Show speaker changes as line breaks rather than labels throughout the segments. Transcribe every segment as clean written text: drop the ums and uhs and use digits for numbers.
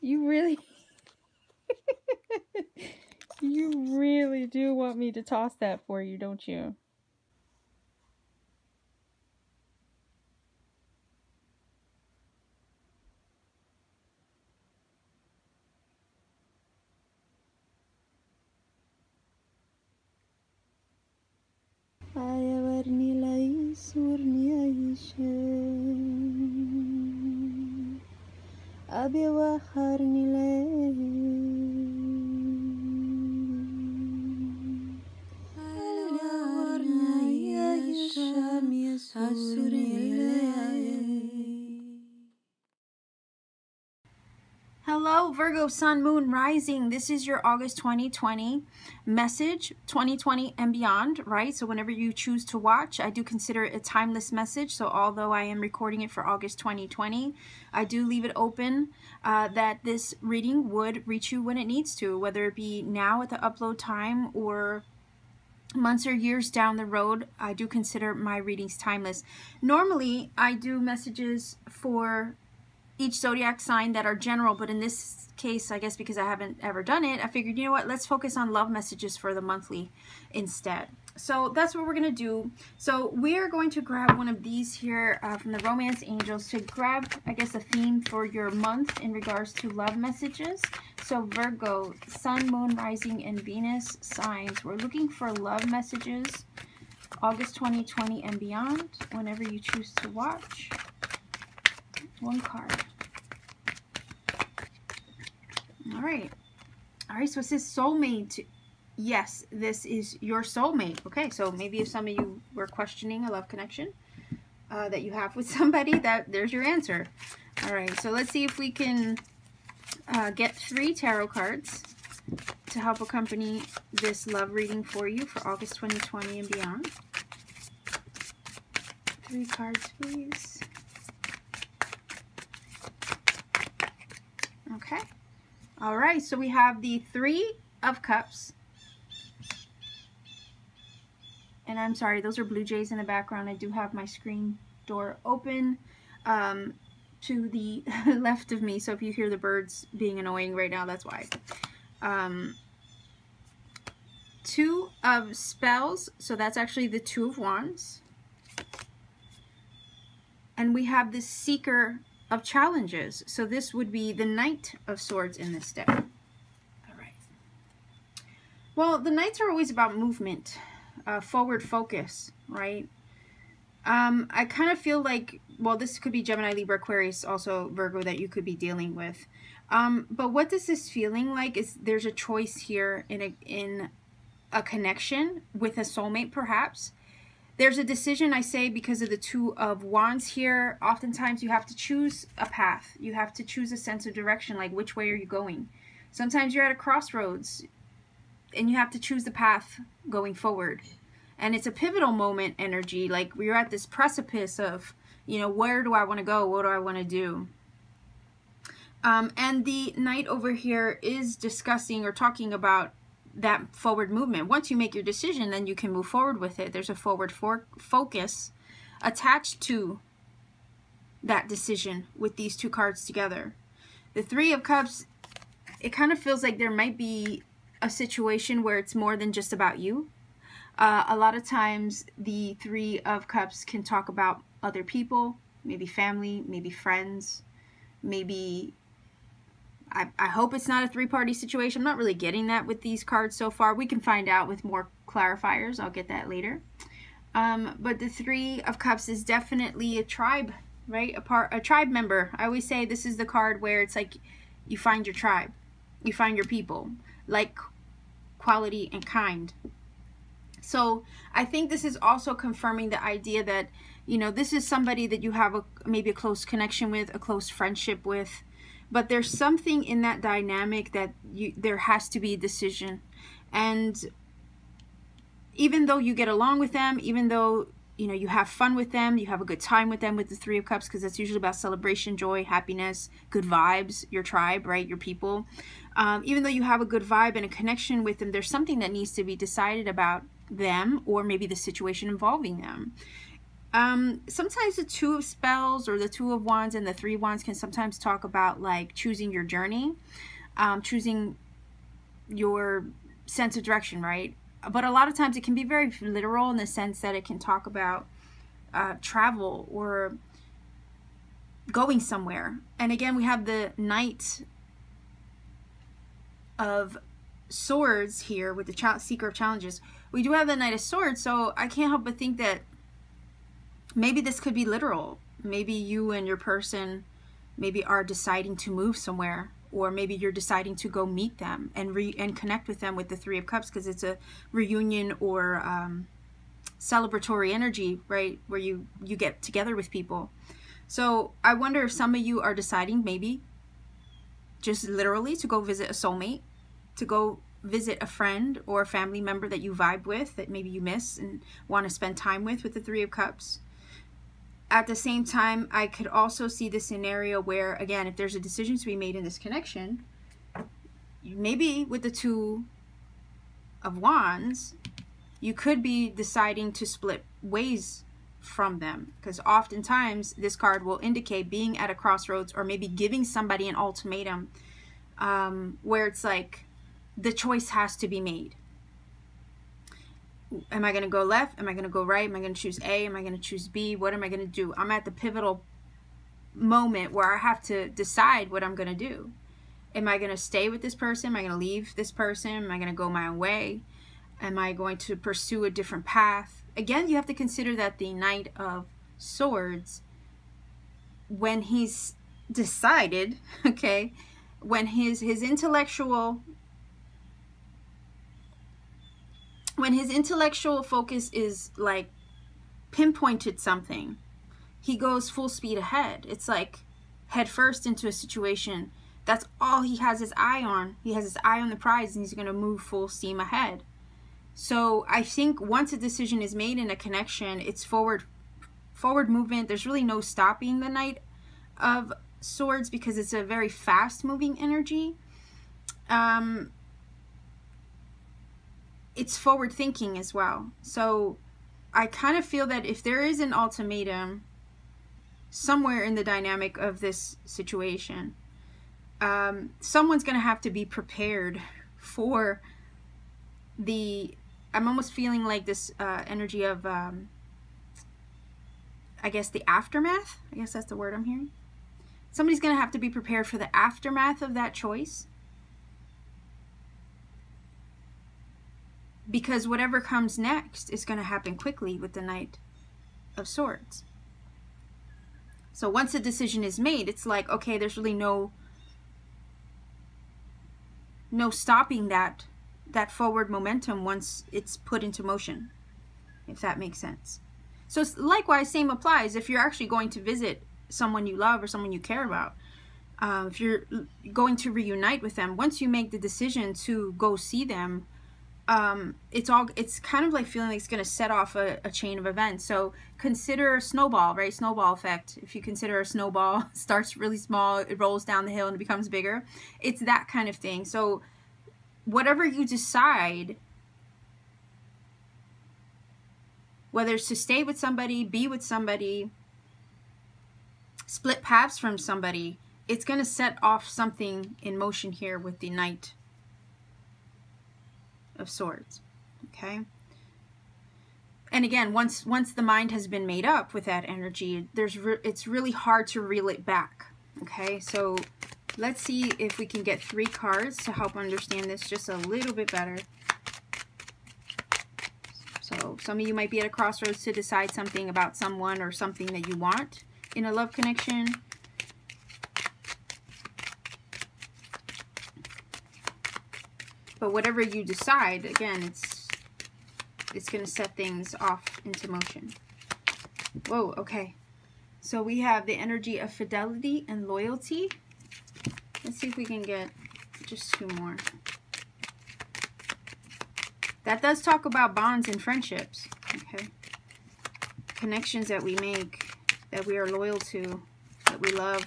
You really, you really do want me to toss that for you, don't you? Hello, Virgo Sun, Moon, Rising. This is your August 2020 message, 2020 and beyond, right? So whenever you choose to watch, I do consider it a timeless message. So although I am recording it for August 2020, I do leave it open that this reading would reach you when it needs to, whether it be now at the upload time or months or years down the road. I do consider my readings timeless. Normally, I do messages for each zodiac sign that are general, but in this case, I guess because I haven't ever done it, I figured, you know what, let's focus on love messages for the monthly instead. So that's what we're going to do. So we are going to grab one of these here from the Romance Angels to grab, I guess, a theme for your month in regards to love messages. So Virgo, Sun, Moon, Rising, and Venus signs, we're looking for love messages, August 2020 and beyond, whenever you choose to watch. One card. All right, so it says soulmate. Yes, this is your soulmate. Okay, so maybe if some of you were questioning a love connection that you have with somebody, there's your answer. All right, so let's see if we can get 3 tarot cards to help accompany this love reading for you for August 2020 and beyond. 3 cards, please. Okay. All right, so we have the 3 of Cups. And I'm sorry, those are blue jays in the background. I do have my screen door open to the left of me. So if you hear the birds being annoying right now, that's why. 2 of Spells. So that's actually the 2 of Wands. And we have this Seeker of Challenges. So this would be the Knight of Swords in this deck. All right. Well, the Knights are always about movement, forward focus, right? I kind of feel like, well, this could be Gemini, Libra, Aquarius, also Virgo that you could be dealing with. But what does this feeling like is there's a choice here in a connection with a soulmate, perhaps. There's a decision, I say, because of the 2 of Wands here. Oftentimes you have to choose a path. You have to choose a sense of direction, like which way are you going? Sometimes you're at a crossroads and you have to choose the path going forward. And it's a pivotal moment energy, like you're at this precipice of, you know, where do I want to go? What do I want to do? And the Knight over here is discussing or talking about that forward movement. Once you make your decision, then you can move forward with it. There's a forward focus attached to that decision with these 2 cards together. The 3 of Cups, it kind of feels like there might be a situation where it's more than just about you. A lot of times the 3 of Cups can talk about other people, maybe family, maybe friends, maybe I hope it's not a 3-party situation. I'm not really getting that with these cards so far. We can find out with more clarifiers. I'll get that later. But the 3 of Cups is definitely a tribe, right? A tribe member. I always say this is the card where it's like you find your tribe. You find your people. Like, quality, and kind. So I think this is also confirming the idea that, you know, this is somebody that you have maybe a close connection with, a close friendship with. But there's something in that dynamic that there has to be a decision. And even though you get along with them, even though, you know, you have fun with them, you have a good time with them with the 3 of Cups, because that's usually about celebration, joy, happiness, good vibes, your tribe, right, your people. Even though you have a good vibe and a connection with them, there's something that needs to be decided about them or maybe the situation involving them. Sometimes the Two of Spells or the Two of Wands and the Three of Wands can sometimes talk about like choosing your journey, choosing your sense of direction, right? But a lot of times it can be very literal in the sense that it can talk about travel or going somewhere. And again, we have the Knight of Swords here with the Seeker of Challenges. We do have the Knight of Swords, so I can't help but think that maybe this could be literal. Maybe you and your person maybe are deciding to move somewhere, or maybe you're deciding to go meet them and connect with them with the Three of Cups, because it's a reunion or celebratory energy, right, where you get together with people. So I wonder if some of you are deciding maybe just literally to go visit a soulmate, to go visit a friend or a family member that you vibe with, that maybe you miss and want to spend time with the Three of Cups. At the same time, I could also see the scenario where, again, if there's a decision to be made in this connection, maybe with the Two of Wands, you could be deciding to split ways from them, because oftentimes this card will indicate being at a crossroads, or maybe giving somebody an ultimatum, where it's like the choice has to be made. Am I going to go left? Am I going to go right? Am I going to choose A? Am I going to choose B? What am I going to do? I'm at the pivotal moment where I have to decide what I'm going to do. Am I going to stay with this person? Am I going to leave this person? Am I going to go my own way? Am I going to pursue a different path? Again, you have to consider that the Knight of Swords, when he's decided, okay, when his intellectual focus is like pinpointed something, he goes full speed ahead. It's like head first into a situation. That's all he has his eye on. He has his eye on the prize, and he's going to move full steam ahead. So I think once a decision is made in a connection, it's forward movement. There's really no stopping the Knight of Swords, because it's a very fast moving energy. It's forward thinking as well. So I kind of feel that if there is an ultimatum somewhere in the dynamic of this situation, someone's going to have to be prepared for the, I'm almost feeling like this energy of, I guess, the aftermath. I guess that's the word I'm hearing. Somebody's going to have to be prepared for the aftermath of that choice. Because whatever comes next is going to happen quickly with the Knight of Swords. So once a decision is made, it's like, okay, there's really no stopping that forward momentum once it's put into motion, if that makes sense. So likewise, same applies if you're actually going to visit someone you love or someone you care about. If you're going to reunite with them, once you make the decision to go see them, it's kind of like feeling like it's going to set off a chain of events. So consider a snowball, right? Snowball effect. If you consider a snowball, starts really small, it rolls down the hill and it becomes bigger. It's that kind of thing. So whatever you decide, whether it's to stay with somebody, be with somebody, split paths from somebody, it's going to set off something in motion here with the Knight of Swords. Okay, and again, once the mind has been made up with that energy, it's really hard to reel it back. Okay, so let's see if we can get 3 cards to help understand this just a little bit better. So some of you might be at a crossroads to decide something about someone or something that you want in a love connection. But whatever you decide, again, it's going to set things off into motion. Whoa, okay. So we have the energy of fidelity and loyalty. Let's see if we can get just 2 more. That does talk about bonds and friendships, okay? Connections that we make, that we are loyal to, that we love.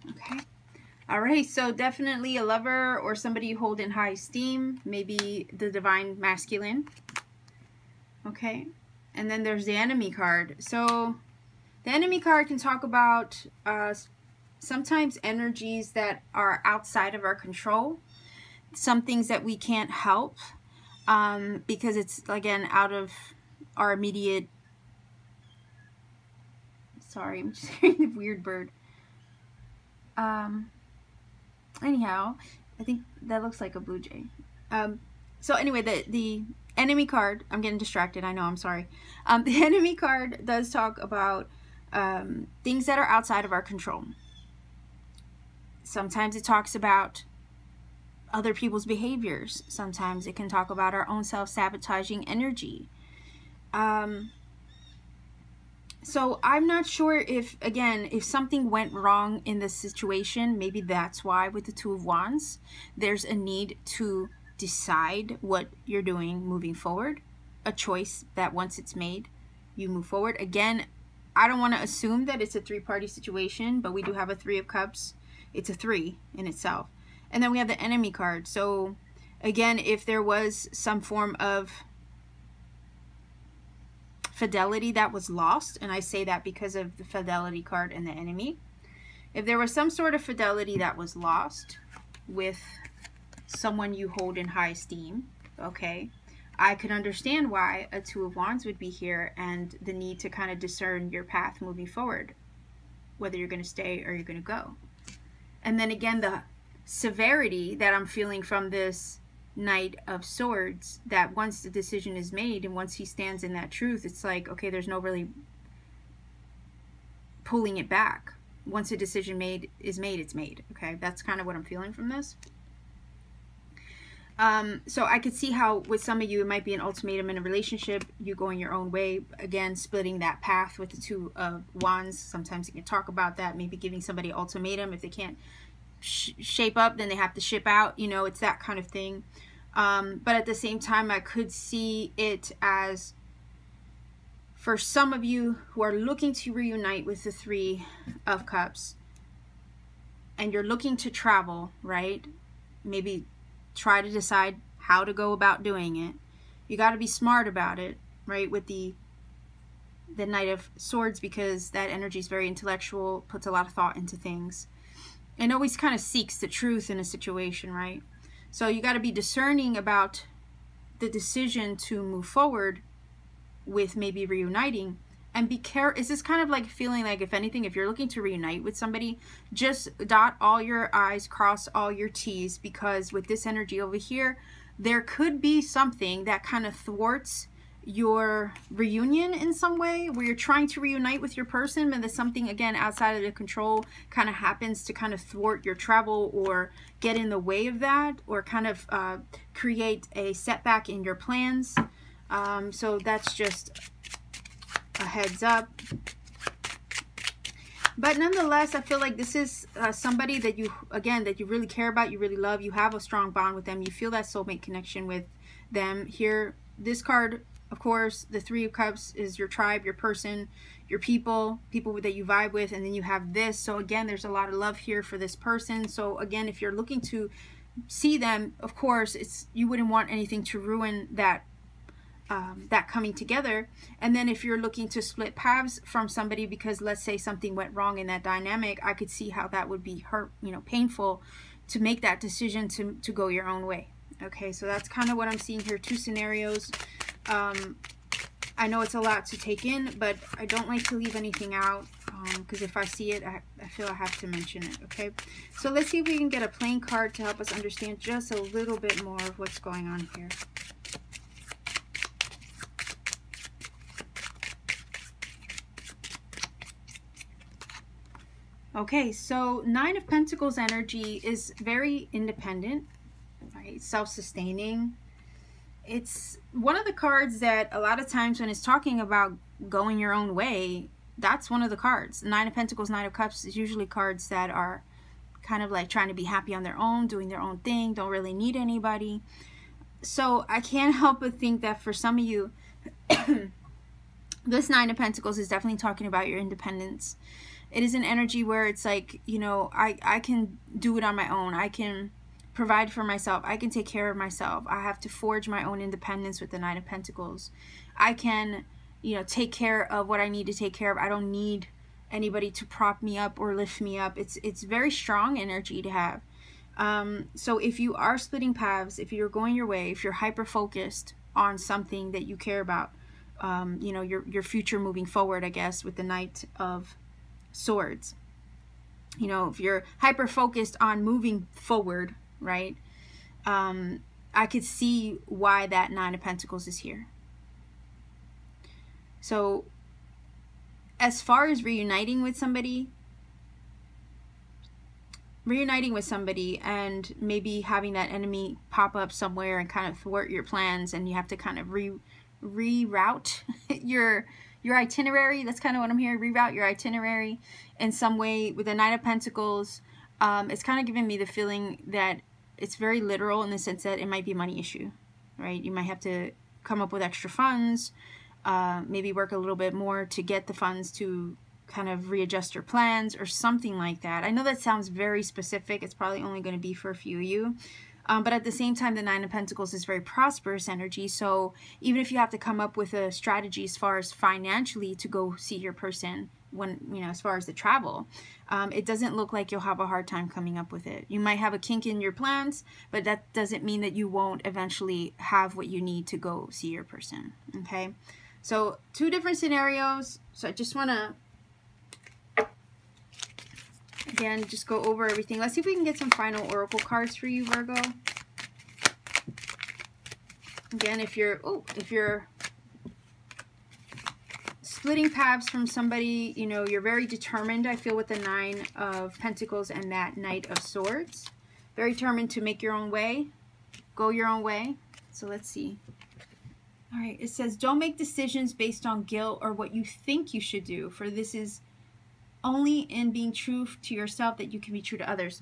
Okay. All right, so definitely a lover or somebody you hold in high esteem, maybe the divine masculine. Okay, and then there's the enemy card. So the enemy card can talk about sometimes energies that are outside of our control, some things that we can't help because it's, again, out of our immediate... Sorry, I'm just hearing the weird bird. Anyhow, I think that looks like a blue jay. So anyway, the enemy card, I'm getting distracted, I know, I'm sorry. The enemy card does talk about things that are outside of our control. Sometimes it talks about other people's behaviors. Sometimes it can talk about our own self-sabotaging energy. So I'm not sure if, again, if something went wrong in this situation, maybe that's why with the Two of Wands, there's a need to decide what you're doing moving forward. A choice that once it's made, you move forward. Again, I don't want to assume that it's a three-party situation, but we do have a Three of Cups. It's a 3 in itself. And then we have the enemy card. So again, if there was some form of fidelity that was lost, and I say that because of the fidelity card and the enemy, if there was some sort of fidelity that was lost with someone you hold in high esteem, okay, I could understand why a Two of Wands would be here and the need to kind of discern your path moving forward, whether you're going to stay or you're going to go. And then again, the severity that I'm feeling from this Knight of Swords, that once the decision is made and once he stands in that truth, it's like, okay, there's no really pulling it back. Once a decision is made, it's made. Okay, that's kind of what I'm feeling from this. So I could see how with some of you it might be an ultimatum in a relationship, you going your own way, again splitting that path with the Two of Wands. Sometimes you can talk about that, maybe giving somebody an ultimatum. If they can't shape up, then they have to ship out, you know, it's that kind of thing. But at the same time, I could see it as, for some of you who are looking to reunite with the Three of Cups and you're looking to travel, right? Maybe try to decide how to go about doing it. You got to be smart about it, right? With the Knight of Swords, because that energy is very intellectual, puts a lot of thought into things, and always kind of seeks the truth in a situation, right? So you got to be discerning about the decision to move forward with maybe reuniting, and be careful. Is this kind of like feeling like, if anything, if you're looking to reunite with somebody, just dot all your I's, cross all your T's, because with this energy over here, there could be something that kind of thwarts your reunion in some way, where you're trying to reunite with your person, and there's something, again, outside of the control kind of happens to kind of thwart your travel or get in the way of that, or kind of create a setback in your plans. So that's just a heads up. But nonetheless, I feel like this is somebody that you, again, that you really care about, you really love, you have a strong bond with them, you feel that soulmate connection with them. Here, this card, of course, the Three of Cups is your tribe, your person, your people that you vibe with, and then you have this. So again, there's a lot of love here for this person. So again, if you're looking to see them, of course, you wouldn't want anything to ruin that that coming together. And then if you're looking to split paths from somebody because, let's say, something went wrong in that dynamic, I could see how that would be hurt, you know, painful to make that decision to go your own way. Okay, so that's kind of what I'm seeing here. Two scenarios. I know it's a lot to take in, but I don't like to leave anything out, because if I see it, I feel I have to mention it. Okay, so let's see if we can get a plain card to help us understand just a little bit more of what's going on here. Okay, so Nine of Pentacles energy is very independent, right? Self-sustaining. It's one of the cards that a lot of times when it's talking about going your own way, that's one of the cards. Nine of Pentacles, Nine of Cups is usually cards that are kind of like trying to be happy on their own, doing their own thing, don't really need anybody. So I can't help but think that for some of you, this Nine of Pentacles is definitely talking about your independence. It is an energy where it's like, you know, I can do it on my own. I can provide for myself. I can take care of myself. I have to forge my own independence with the Nine of Pentacles. I can, you know, take care of what I need to take care of. I don't need anybody to prop me up or lift me up. It's very strong energy to have. So if you are splitting paths, if you're going your way, if you're hyper focused on something that you care about, you know, your future moving forward, I guess, with the Knight of Swords, you know, if you're hyper focused on moving forward, right, I could see why that Nine of Pentacles is here. So as far as reuniting with somebody and maybe having that enemy pop up somewhere and kind of thwart your plans, and you have to kind of reroute your itinerary. That's kind of what I'm hearing. Reroute your itinerary in some way with the Nine of Pentacles. It's kind of giving me the feeling that it's very literal in the sense that it might be a money issue, right? You might have to come up with extra funds, maybe work a little bit more to get the funds to kind of readjust your plans or something like that. I know that sounds very specific. It's probably only going to be for a few of you. But at the same time, the Nine of Pentacles is very prosperous energy. So even if you have to come up with a strategy as far as financially to go see your person, when, you know, as far as the travel, it doesn't look like you'll have a hard time coming up with it. You might have a kink in your plans, but that doesn't mean that you won't eventually have what you need to go see your person. Okay. So two different scenarios. So I just want to, again, just go over everything. Let's see if we can get some final oracle cards for you, Virgo. Again, if you're splitting paths from somebody, you know, you're very determined, I feel, with the Nine of Pentacles and that Knight of Swords. Very determined to make your own way, go your own way. So let's see. All right, it says, don't make decisions based on guilt or what you think you should do, for this is only in being true to yourself that you can be true to others.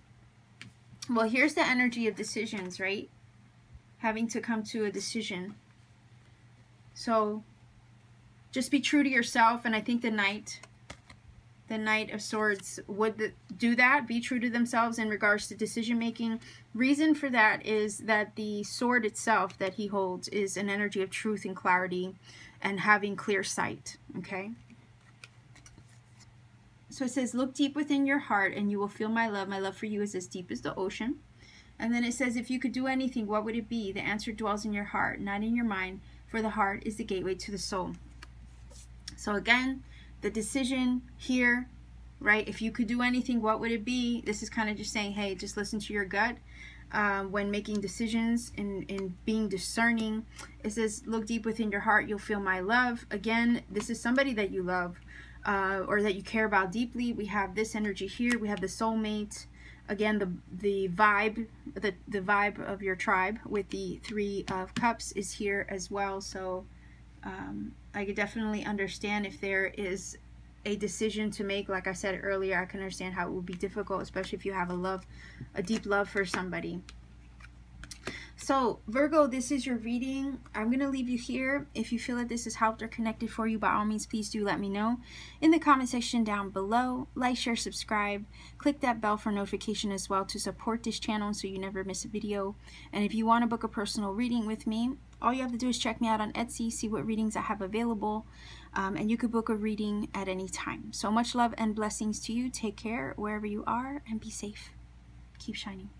Well, here's the energy of decisions, right? Having to come to a decision. So just be true to yourself. And I think the Knight of Swords would do that, be true to themselves in regards to decision making. Reason for that is that the sword itself that he holds is an energy of truth and clarity and having clear sight. Okay. So it says, look deep within your heart and you will feel my love. My love for you is as deep as the ocean. And then it says, if you could do anything, what would it be? The answer dwells in your heart, not in your mind, for the heart is the gateway to the soul. So again, the decision here, right? If you could do anything, what would it be? This is kind of just saying, hey, just listen to your gut when making decisions and being discerning. It says, look deep within your heart, you'll feel my love. Again, this is somebody that you love. Or that you care about deeply. We have this energy here. We have the soulmate. Again, the vibe of your tribe with the Three of Cups is here as well. So I could definitely understand if there is a decision to make. Like I said earlier, I can understand how it would be difficult, especially if you have a deep love for somebody. So Virgo, this is your reading. I'm going to leave you here. If you feel that this has helped or connected for you, by all means, please do let me know in the comment section down below. Like, share, subscribe. Click that bell for notification as well to support this channel so you never miss a video. And if you want to book a personal reading with me, all you have to do is check me out on Etsy, see what readings I have available, and you could book a reading at any time. So much love and blessings to you. Take care wherever you are and be safe. Keep shining.